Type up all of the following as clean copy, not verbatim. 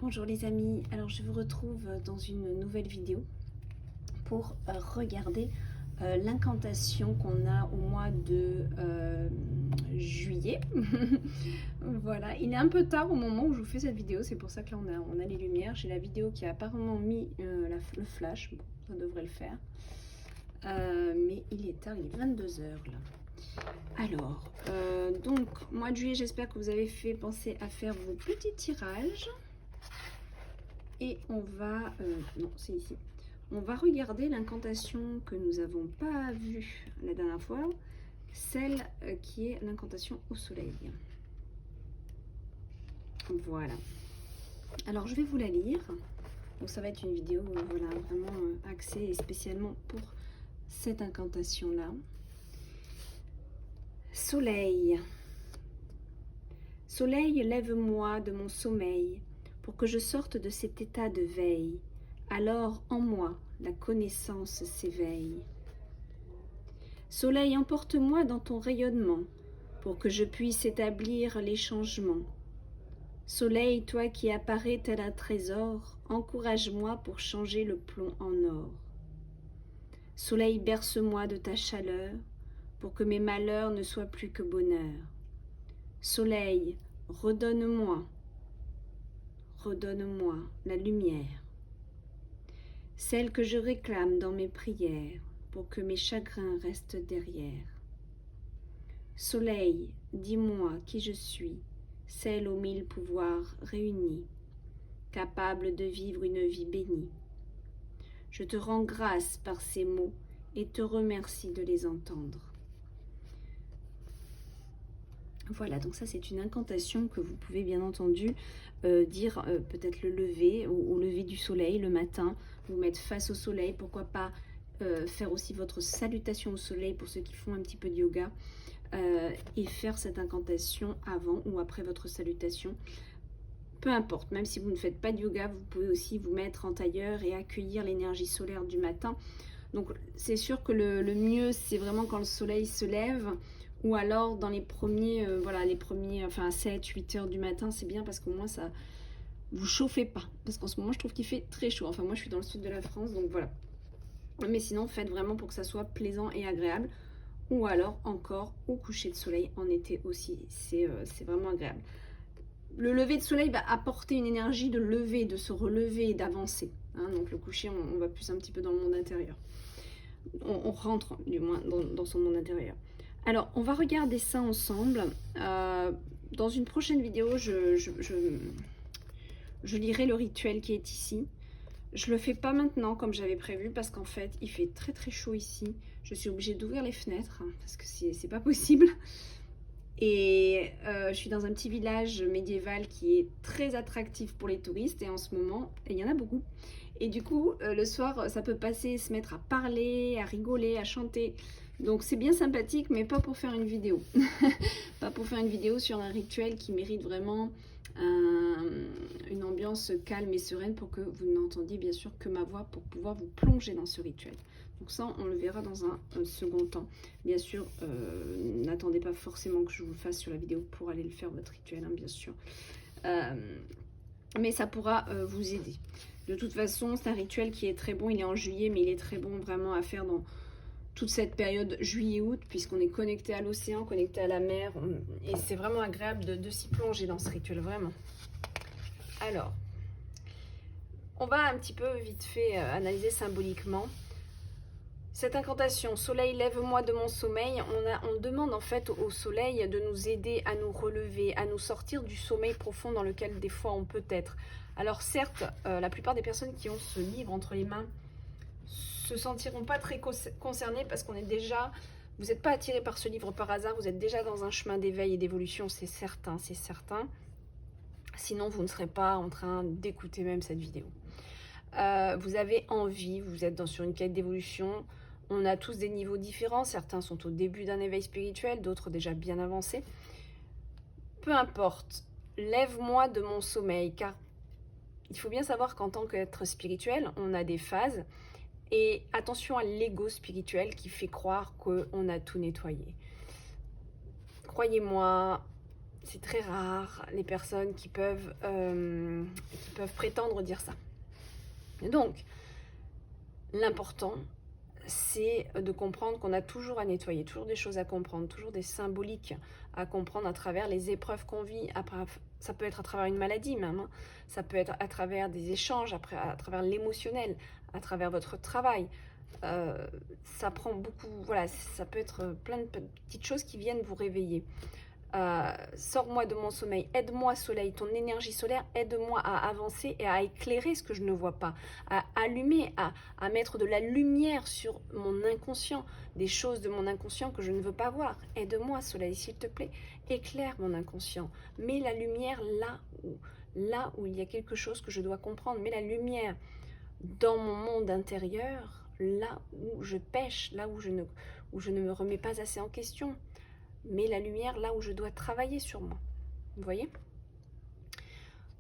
Bonjour les amis, alors je vous retrouve dans une nouvelle vidéo pour regarder l'incantation qu'on a au mois de juillet. Voilà, il est un peu tard au moment où je vous fais cette vidéo, c'est pour ça que là on a les lumières. J'ai la vidéo qui a apparemment mis le flash, bon, ça devrait le faire. Mais il est tard, il est 22 h là. Alors, donc, mois de juillet, j'espère que vous avez fait penser à faire vos petits tirages. Et on va, non c'est ici, on va regarder l'incantation que nous n'avons pas vue la dernière fois, celle qui est l'incantation au soleil. Voilà. Alors je vais vous la lire. Donc ça va être une vidéo voilà, vraiment axée spécialement pour cette incantation-là. Soleil. Soleil, lève-moi de mon sommeil pour que je sorte de cet état de veille. Alors en moi la connaissance s'éveille. Soleil, emporte-moi dans ton rayonnement pour que je puisse établir les changements. Soleil, toi qui apparais tel un trésor, encourage-moi pour changer le plomb en or. Soleil, berce-moi de ta chaleur pour que mes malheurs ne soient plus que bonheur. Soleil, redonne-moi la lumière, celle que je réclame dans mes prières pour que mes chagrins restent derrière. Soleil, dis-moi qui je suis, celle aux 1000 pouvoirs réunis, capable de vivre une vie bénie. Je te rends grâce par ces mots et te remercie de les entendre. Voilà, donc ça c'est une incantation que vous pouvez bien entendu dire peut-être le lever ou au lever du soleil le matin, vous mettre face au soleil, pourquoi pas faire aussi votre salutation au soleil pour ceux qui font un petit peu de yoga et faire cette incantation avant ou après votre salutation. Peu importe, même si vous ne faites pas de yoga, vous pouvez aussi vous mettre en tailleur et accueillir l'énergie solaire du matin. Donc c'est sûr que le mieux c'est vraiment quand le soleil se lève, ou alors dans les premiers, enfin 7-8 heures du matin, c'est bien parce qu'au moins ça vous chauffez pas. Parce qu'en ce moment je trouve qu'il fait très chaud. Enfin moi je suis dans le sud de la France, donc voilà. Mais sinon faites vraiment pour que ça soit plaisant et agréable. Ou alors encore au coucher de soleil en été aussi, c'est vraiment agréable. Le lever de soleil va apporter une énergie de lever, de se relever, d'avancer. Hein, donc le coucher, on va plus un petit peu dans le monde intérieur. On rentre du moins dans son monde intérieur. Alors, on va regarder ça ensemble. Dans une prochaine vidéo, je lirai le rituel qui est ici. Je le fais pas maintenant comme j'avais prévu parce qu'en fait, il fait très très chaud ici. Je suis obligée d'ouvrir les fenêtres parce que c'est pas possible. Et je suis dans un petit village médiéval qui est très attractif pour les touristes et en ce moment, il y en a beaucoup. Et du coup, le soir, ça peut passer, se mettre à parler, à rigoler, à chanter. Donc c'est bien sympathique, mais pas pour faire une vidéo. Pas pour faire une vidéo sur un rituel qui mérite vraiment une ambiance calme et sereine pour que vous n'entendiez bien sûr que ma voix pour pouvoir vous plonger dans ce rituel. Donc ça, on le verra dans un second temps. Bien sûr, n'attendez pas forcément que je vous le fasse sur la vidéo pour aller le faire, votre rituel, hein, bien sûr. Mais ça pourra vous aider. De toute façon, c'est un rituel qui est très bon. Il est en juillet, mais il est très bon vraiment à faire dans toute cette période juillet-août, puisqu'on est connecté à l'océan, connecté à la mer. Et c'est vraiment agréable de s'y plonger dans ce rituel, vraiment. Alors, on va un petit peu vite fait analyser symboliquement. Cette incantation, soleil, lève-moi de mon sommeil, on demande en fait au soleil de nous aider à nous relever, à nous sortir du sommeil profond dans lequel des fois on peut être. Alors certes, la plupart des personnes qui ont ce livre entre les mains se sentiront pas très concernées parce qu'on est déjà, vous n'êtes pas attiré par ce livre par hasard, vous êtes déjà dans un chemin d'éveil et d'évolution, c'est certain, c'est certain. Sinon, vous ne serez pas en train d'écouter même cette vidéo. Vous avez envie, vous êtes sur une quête d'évolution. On a tous des niveaux différents, certains sont au début d'un éveil spirituel, d'autres déjà bien avancés. Peu importe, lève-moi de mon sommeil, car il faut bien savoir qu'en tant qu'être spirituel, on a des phases, et attention à l'ego spirituel qui fait croire qu'on a tout nettoyé. Croyez-moi, c'est très rare les personnes qui peuvent prétendre dire ça. Donc, l'important, c'est de comprendre qu'on a toujours à nettoyer, toujours des choses à comprendre, toujours des symboliques à comprendre à travers les épreuves qu'on vit. Après, ça peut être à travers une maladie même, hein. Ça peut être à travers des échanges, à travers l'émotionnel, à travers votre travail. Ça prend beaucoup, voilà, ça peut être plein de petites choses qui viennent vous réveiller. Sors-moi de mon sommeil, aide-moi soleil, ton énergie solaire, aide-moi à avancer et à éclairer ce que je ne vois pas, à allumer, à mettre de la lumière sur mon inconscient, des choses de mon inconscient que je ne veux pas voir. Aide-moi soleil, s'il te plaît, éclaire mon inconscient, mets la lumière là où il y a quelque chose que je dois comprendre, mets la lumière dans mon monde intérieur, là où je pêche, là où je ne me remets pas assez en question. Mets la lumière là où je dois travailler sur moi. Vous voyez?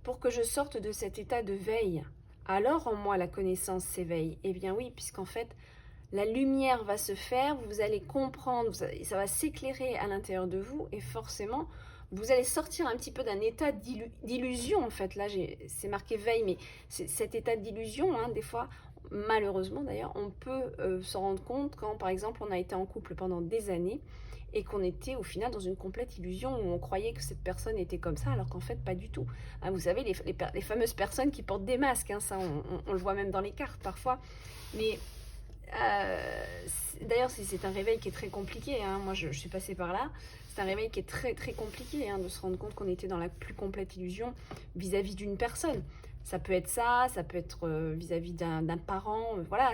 Pour que je sorte de cet état de veille, alors en moi la connaissance s'éveille. Eh bien oui, puisqu'en fait, la lumière va se faire, vous allez comprendre, ça va s'éclairer à l'intérieur de vous et forcément, vous allez sortir un petit peu d'un état d'illusion en fait. Là, c'est marqué veille, mais c'est cet état d'illusion, hein, des fois, malheureusement d'ailleurs, on peut s'en rendre compte quand par exemple on a été en couple pendant des années et qu'on était au final dans une complète illusion où on croyait que cette personne était comme ça, alors qu'en fait pas du tout. Hein, vous savez, les fameuses personnes qui portent des masques, hein, ça on le voit même dans les cartes parfois, mais d'ailleurs c'est un réveil qui est très compliqué, hein. Moi je suis passée par là, c'est un réveil qui est très très compliqué, hein, de se rendre compte qu'on était dans la plus complète illusion vis-à-vis d'une personne. Ça peut être ça peut être vis-à-vis d'un parent, voilà,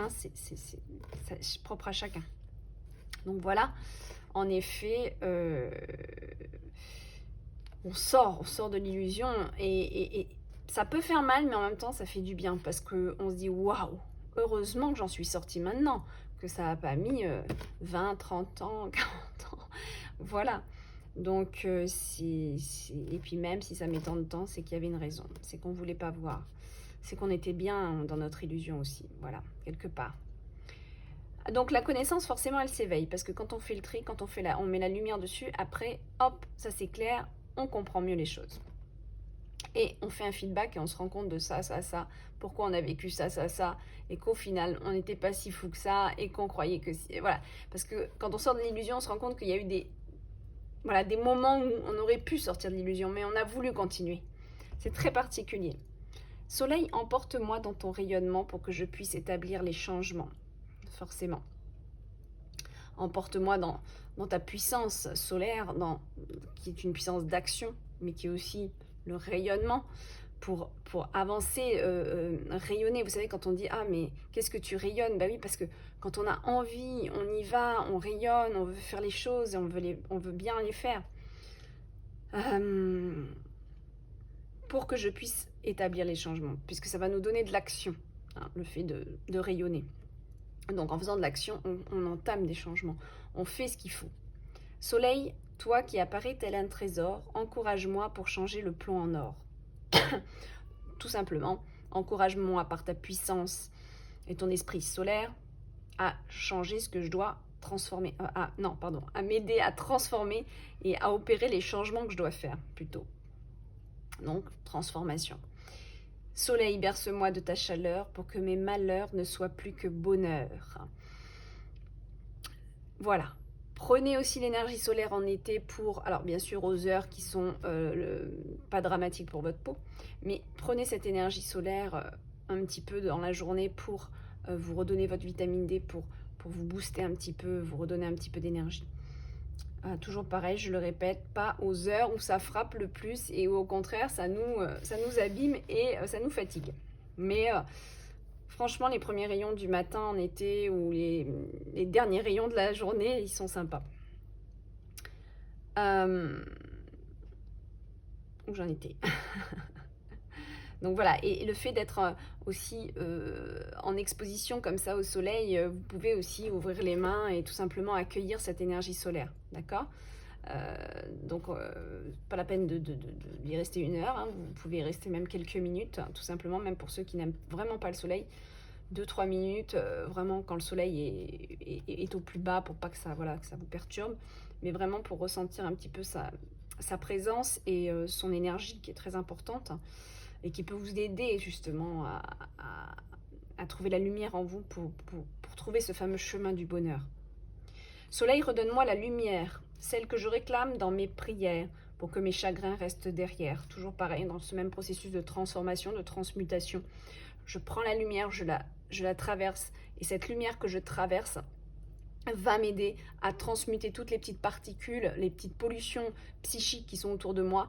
hein, c'est propre à chacun. Donc voilà, en effet, on sort de l'illusion et ça peut faire mal, mais en même temps, ça fait du bien parce qu'on se dit waouh, heureusement que j'en suis sortie maintenant, que ça n'a pas mis 20, 30 ans, 40 ans. Voilà. Donc, et puis même si ça met tant de temps, c'est qu'il y avait une raison, c'est qu'on ne voulait pas voir, c'est qu'on était bien dans notre illusion aussi, voilà, quelque part. Donc la connaissance, forcément, elle s'éveille, parce que quand on fait le tri, quand on met la lumière dessus, après, hop, ça s'éclaire, on comprend mieux les choses. Et on fait un feedback et on se rend compte de ça, pourquoi on a vécu ça, et qu'au final, on n'était pas si fou que ça, et qu'on croyait que... Voilà, parce que quand on sort de l'illusion, on se rend compte qu'il y a eu des moments où on aurait pu sortir de l'illusion, mais on a voulu continuer. C'est très particulier. Soleil, emporte-moi dans ton rayonnement pour que je puisse établir les changements. Forcément. Emporte-moi dans ta puissance solaire, qui est une puissance d'action, mais qui est aussi le rayonnement, pour avancer, rayonner. Vous savez, quand on dit « Ah, mais qu'est-ce que tu rayonnes ?» Ben oui, parce que quand on a envie, on y va, on rayonne, on veut faire les choses, et on veut bien les faire. Pour que je puisse établir les changements, puisque ça va nous donner de l'action, hein, le fait de rayonner. Donc en faisant de l'action, on entame des changements, on fait ce qu'il faut. Soleil, toi qui apparais tel un trésor, encourage-moi pour changer le plomb en or. Tout simplement, encourage-moi par ta puissance et ton esprit solaire à changer ce que je dois transformer, à m'aider à transformer et à opérer les changements que je dois faire, plutôt. Donc, transformation. Soleil, berce-moi de ta chaleur pour que mes malheurs ne soient plus que bonheur. Voilà. Prenez aussi l'énergie solaire en été pour, alors bien sûr aux heures qui sont pas dramatiques pour votre peau, mais prenez cette énergie solaire un petit peu dans la journée pour vous redonner votre vitamine D, pour vous booster un petit peu, vous redonner un petit peu d'énergie. Toujours pareil, je le répète, pas aux heures où ça frappe le plus et où au contraire ça nous abîme et ça nous fatigue. Mais franchement, les premiers rayons du matin en été ou les derniers rayons de la journée, ils sont sympas. Où j'en étais. Donc voilà, et le fait d'être aussi en exposition comme ça au soleil, vous pouvez aussi ouvrir les mains et tout simplement accueillir cette énergie solaire, d'accord ? Donc pas la peine d'y rester 1 heure, hein, vous pouvez y rester même quelques minutes, hein, tout simplement, même pour ceux qui n'aiment vraiment pas le soleil, 2-3 minutes, vraiment quand le soleil est au plus bas, pour pas que ça vous perturbe, mais vraiment pour ressentir un petit peu sa présence et son énergie qui est très importante et qui peut vous aider justement à trouver la lumière en vous pour trouver ce fameux chemin du bonheur. Soleil, redonne-moi la lumière, celle que je réclame dans mes prières, pour que mes chagrins restent derrière. Toujours pareil, dans ce même processus de transformation, de transmutation. Je prends la lumière, je la traverse, et cette lumière que je traverse va m'aider à transmuter toutes les petites particules, les petites pollutions psychiques qui sont autour de moi.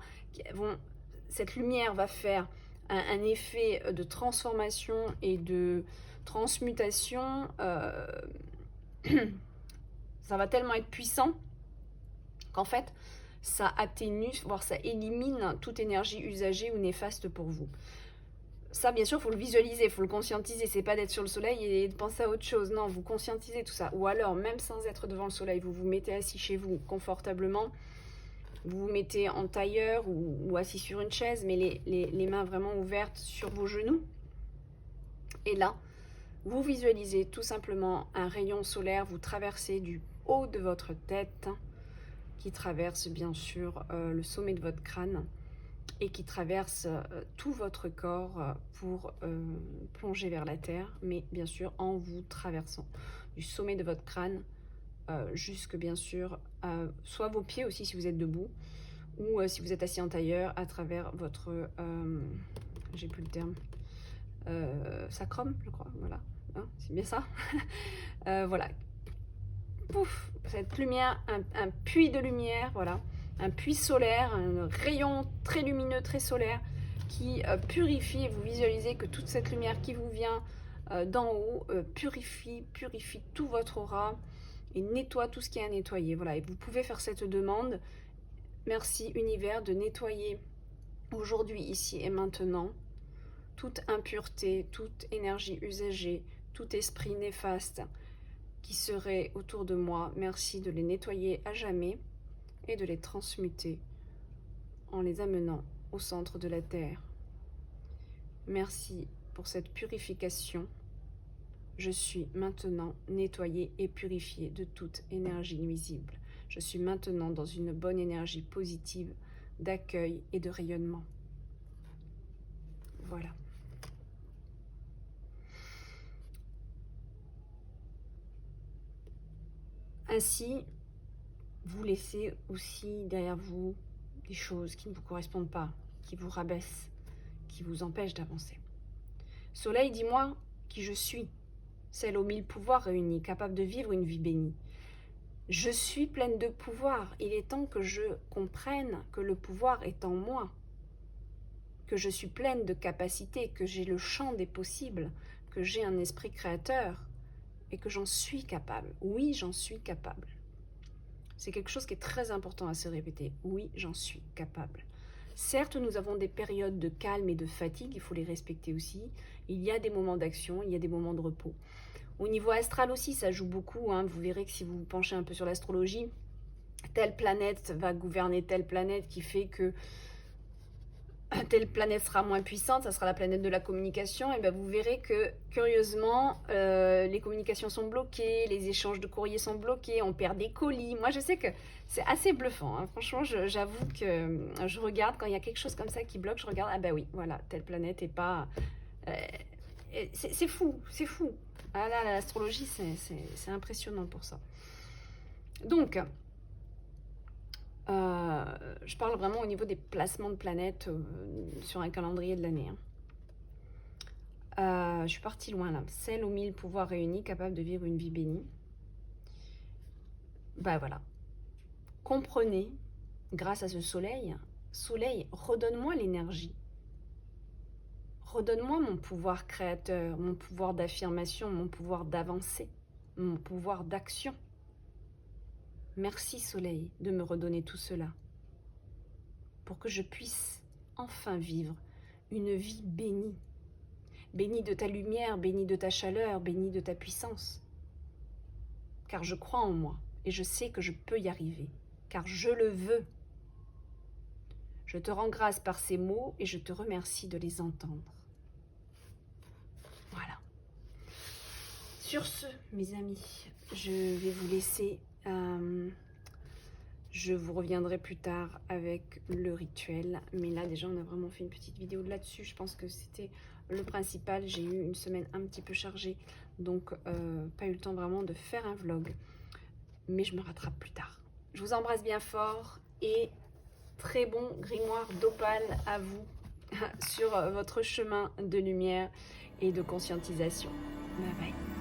Cette lumière va faire un effet de transformation et de transmutation. Ça va tellement être puissant qu'en fait, ça atténue, voire ça élimine toute énergie usagée ou néfaste pour vous. Ça, bien sûr, il faut le visualiser, il faut le conscientiser. C'est pas d'être sur le soleil et de penser à autre chose. Non, vous conscientisez tout ça. Ou alors, même sans être devant le soleil, vous vous mettez assis chez vous confortablement. Vous vous mettez en tailleur ou assis sur une chaise, mais les mains vraiment ouvertes sur vos genoux. Et là, vous visualisez tout simplement un rayon solaire. Vous traversez du haut de votre tête, qui traverse bien sûr le sommet de votre crâne et qui traverse tout votre corps pour plonger vers la terre, mais bien sûr en vous traversant du sommet de votre crâne jusque bien sûr soit vos pieds aussi si vous êtes debout, ou si vous êtes assis en tailleur, à travers votre, j'ai plus le terme, sacrum je crois, voilà, hein, c'est bien ça. Voilà, pouf, cette lumière, un puits de lumière, voilà, un puits solaire, un rayon très lumineux, très solaire, qui purifie, et vous visualisez que toute cette lumière qui vous vient d'en haut purifie tout votre aura et nettoie tout ce qui est à nettoyer. Voilà, et vous pouvez faire cette demande. Merci univers de nettoyer aujourd'hui, ici et maintenant, toute impureté, toute énergie usagée, tout esprit néfaste qui seraient autour de moi. Merci de les nettoyer à jamais et de les transmuter en les amenant au centre de la Terre. Merci pour cette purification. Je suis maintenant nettoyée et purifiée de toute énergie nuisible. Je suis maintenant dans une bonne énergie positive d'accueil et de rayonnement. Voilà. Ainsi, vous laissez aussi derrière vous des choses qui ne vous correspondent pas, qui vous rabaissent, qui vous empêchent d'avancer. Soleil, dis-moi qui je suis, celle aux 1000 pouvoirs réunis, capable de vivre une vie bénie. Je suis pleine de pouvoir. Il est temps que je comprenne que le pouvoir est en moi, que je suis pleine de capacités, que j'ai le champ des possibles, que j'ai un esprit créateur et que j'en suis capable. Oui, j'en suis capable. C'est quelque chose qui est très important à se répéter. Oui, j'en suis capable. Certes, nous avons des périodes de calme et de fatigue, il faut les respecter aussi. Il y a des moments d'action, il y a des moments de repos. Au niveau astral aussi, ça joue beaucoup. Vous verrez que si vous vous penchez un peu sur l'astrologie, telle planète va gouverner telle planète qui fait que telle planète sera moins puissante, ça sera la planète de la communication, et bien vous verrez que, curieusement, les communications sont bloquées, les échanges de courriers sont bloqués, on perd des colis. Moi, je sais que c'est assez bluffant. Franchement, j'avoue que je regarde, quand il y a quelque chose comme ça qui bloque, je regarde, ah ben oui, voilà, telle planète est pas... c'est fou, c'est fou. Ah là, l'astrologie, c'est impressionnant pour ça. Donc... je parle vraiment au niveau des placements de planètes sur un calendrier de l'année. Je suis partie loin là. Celle aux 1000 pouvoirs réunis, capable de vivre une vie bénie. Bah voilà. Comprenez, grâce à ce soleil, redonne-moi l'énergie. Redonne-moi mon pouvoir créateur, mon pouvoir d'affirmation, mon pouvoir d'avancer, mon pouvoir d'action. Merci Soleil de me redonner tout cela, pour que je puisse enfin vivre une vie bénie. Bénie de ta lumière, bénie de ta chaleur, bénie de ta puissance. Car je crois en moi et je sais que je peux y arriver, car je le veux. Je te rends grâce par ces mots et je te remercie de les entendre. Voilà. Sur ce, mes amis, je vais vous laisser... Je vous reviendrai plus tard avec le rituel. Mais là, déjà, on a vraiment fait une petite vidéo là-dessus. Je pense que c'était le principal. J'ai eu une semaine un petit peu chargée. Donc, pas eu le temps vraiment de faire un vlog. Mais je me rattrape plus tard. Je vous embrasse bien fort. Et très bon grimoire d'opale à vous sur votre chemin de lumière et de conscientisation. Bye bye.